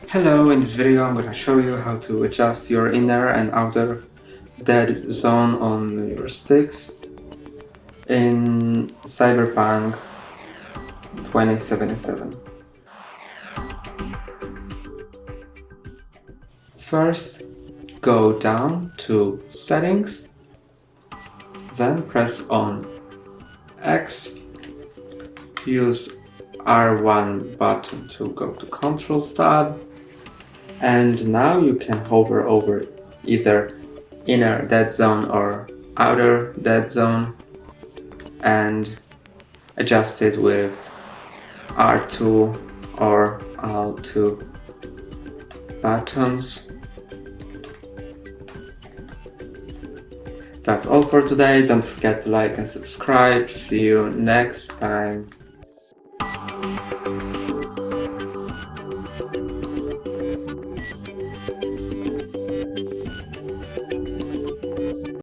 Hello, in this video I'm going to show you how to adjust your inner and outer dead zone on your sticks in Cyberpunk 2077. First, go down to Settings, then press on X, use R1 button to go to Controls tab, and now you can hover over either inner dead zone or outer dead zone and adjust it with R2 or L2 buttons. That's all for today. Don't forget to like and subscribe. See you next time.